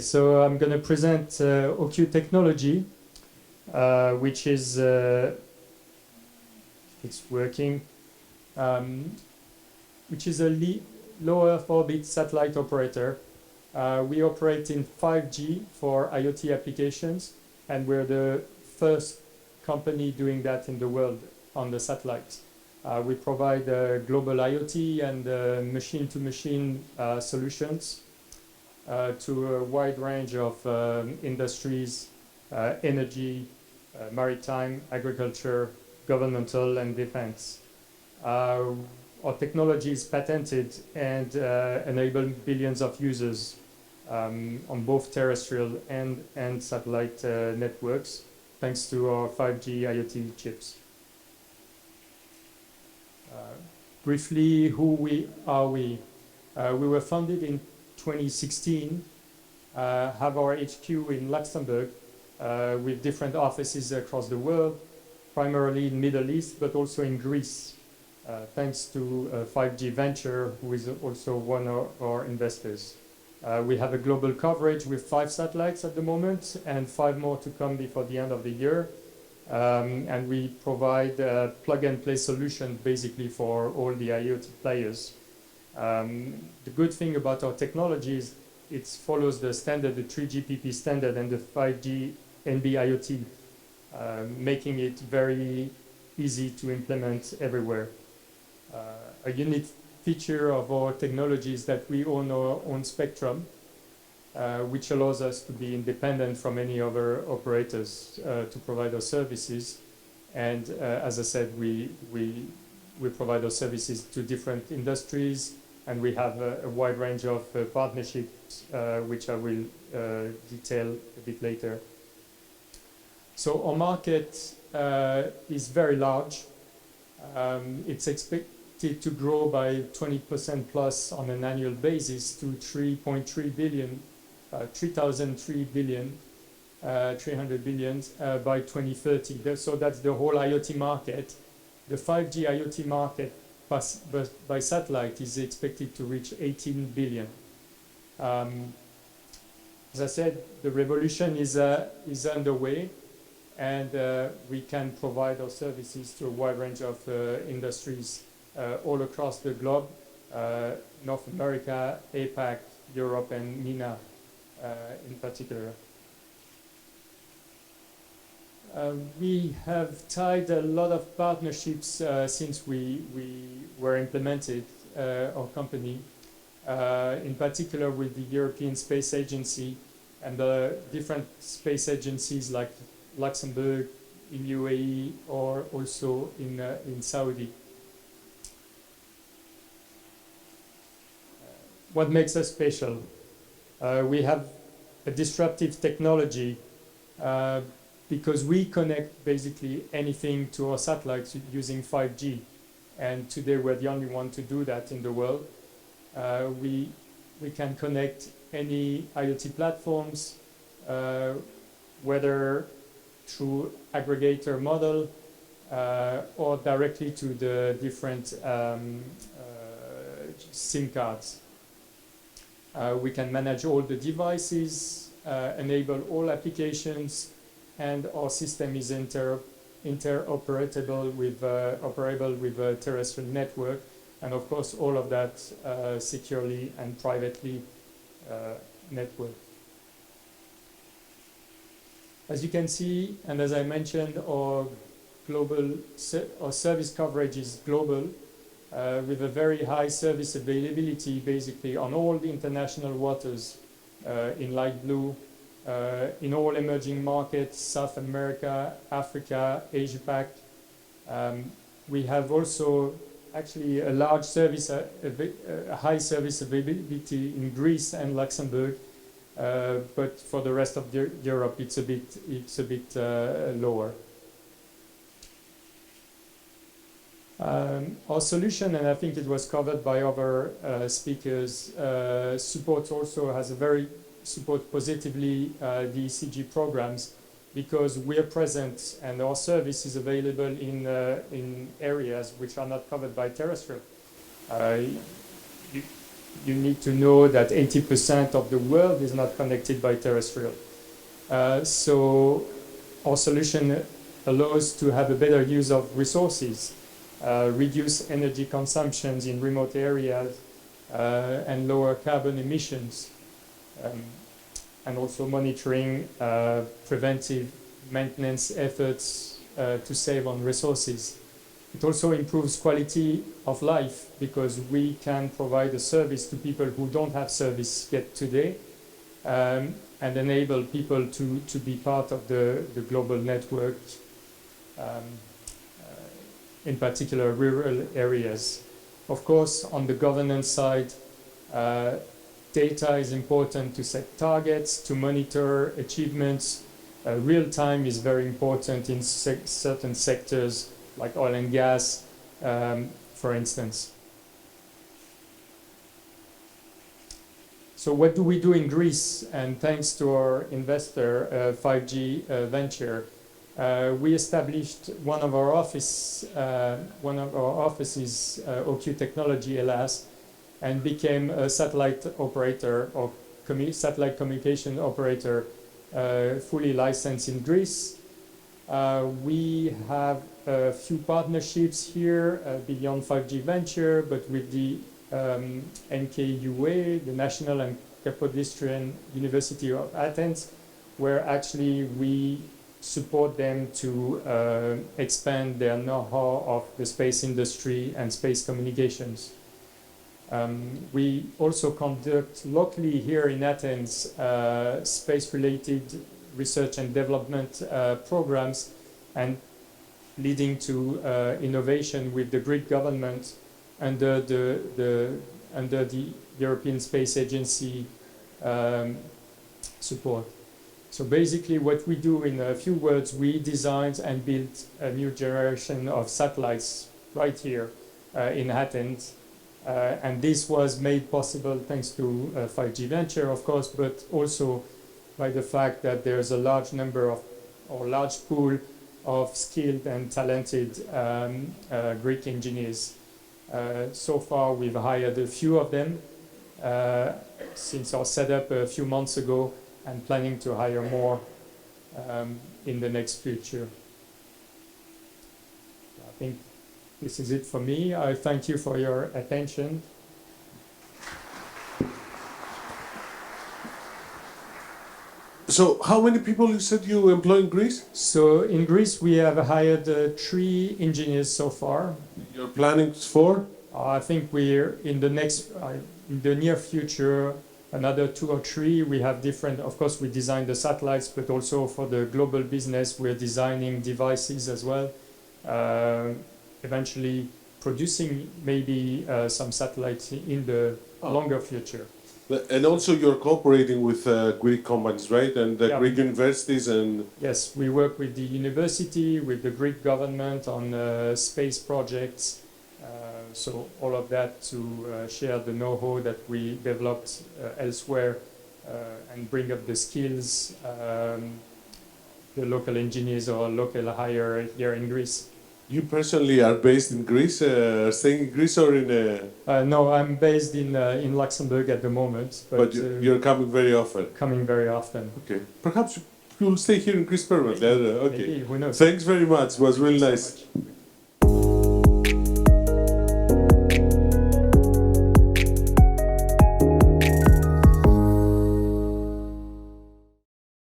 so I'm going to present OQ technology, which is, it's working, which is a low Earth orbit satellite operator. We operate in 5G for IoT applications, and we're the first company doing that in the world on the satellite. We provide global IoT and machine-to-machine solutions to a wide range of industries, energy, maritime, agriculture, governmental, and defense. Our technology is patented and enable billions of users on both terrestrial and satellite networks, thanks to our 5G IoT chips. Briefly, who are we? We were founded in 2016, have our HQ in Luxembourg with different offices across the world, primarily in Middle East, but also in Greece, thanks to 5G Venture, who is also one of our investors. We have a global coverage with 5 satellites at the moment and 5 more to come before the end of the year. And we provide plug-and-play solutions basically for all the IoT players. The good thing about our technology is it follows the standard, the 3GPP standard and the 5G NB-IoT, making it very easy to implement everywhere. A unique feature of our technology is that we own our own spectrum, which allows us to be independent from any other operators to provide our services. And as I said, we provide our services to different industries, and we have a wide range of partnerships, which I will detail a bit later. So our market is very large. It's expected to grow by 20% plus on an annual basis to 3.3 billion. 3,003 billion, 300 billion by 2030. So that's the whole IoT market. The 5G IoT market by satellite is expected to reach 18 billion. As I said, the revolution is underway, and we can provide our services to a wide range of industries all across the globe, North America, APAC, Europe, and MENA. In particular. We have tied a lot of partnerships since we were implemented, our company, in particular with the European Space Agency and the different space agencies like Luxembourg, in UAE, or also in Saudi. What makes us special? We have a disruptive technology because we connect basically anything to our satellites using 5G. And today we're the only one to do that in the world. We can connect any IoT platforms, whether through aggregator model or directly to the different SIM cards. We can manage all the devices, enable all applications, and our system is interoperable with a terrestrial network, and of course all of that securely and privately networked. As you can see, and as I mentioned, our service coverage is global. With a very high service availability, basically on all the international waters in light blue, in all emerging markets, South America, Africa, Asia Pac. We have also actually a large service, a high service availability in Greece and Luxembourg, but for the rest of Europe, it's a bit lower. Our solution, and I think it was covered by other speakers, supports positively the ECG programs, because we are present and our service is available in areas which are not covered by terrestrial. you need to know that 80% of the world is not connected by terrestrial. So our solution allows to have a better use of resources, reduce energy consumptions in remote areas, and lower carbon emissions, and also monitoring preventive maintenance efforts to save on resources. It also improves quality of life because we can provide a service to people who don't have service yet today, and enable people to be part of the global network, in particular rural areas. Of course, on the governance side, data is important to set targets, to monitor achievements. Real time is very important in certain sectors like oil and gas, for instance. So what do we do in Greece? And thanks to our investor, 5G Venture, we established one of our offices, OQ Technology, alas, and became a satellite operator or satellite communication operator, fully licensed in Greece. We have a few partnerships here beyond 5G Venture, but with the NKUA, the National and Kapodistrian University of Athens, where actually we support them to expand their know-how of the space industry and space communications. We also conduct locally here in Athens space-related research and development programs, and leading to innovation with the Greek government under the European Space Agency support. So basically what we do, in a few words, we designed and built a new generation of satellites right here in Athens. And this was made possible thanks to 5G Venture, of course, but also by the fact that there's a large number of, or large pool of skilled and talented Greek engineers. So far, we've hired a few of them since our setup a few months ago, and planning to hire more in the next future. I think this is it for me. I thank you for your attention. So how many people you said you employ in Greece? So in Greece, we have hired 3 engineers so far. You're planning for? I think we're in the near future, another 2 or 3. We have different, of course, we design the satellites, but also for the global business, we're designing devices as well. Eventually producing maybe some satellites in the longer future. And also you're cooperating with Greek companies, right? And the Greek universities and... Yes, we work with the university, with the Greek government on space projects. So all of that to share the know-how that we developed elsewhere and bring up the skills, the local engineers or local hire here in Greece. You personally are based in Greece, staying in Greece or in... No, I'm based in Luxembourg at the moment. But you're coming very often? Coming very often. Okay. Perhaps you'll stay here in Greece permanently. Okay. Maybe, who knows? Thanks very much. It was really nice.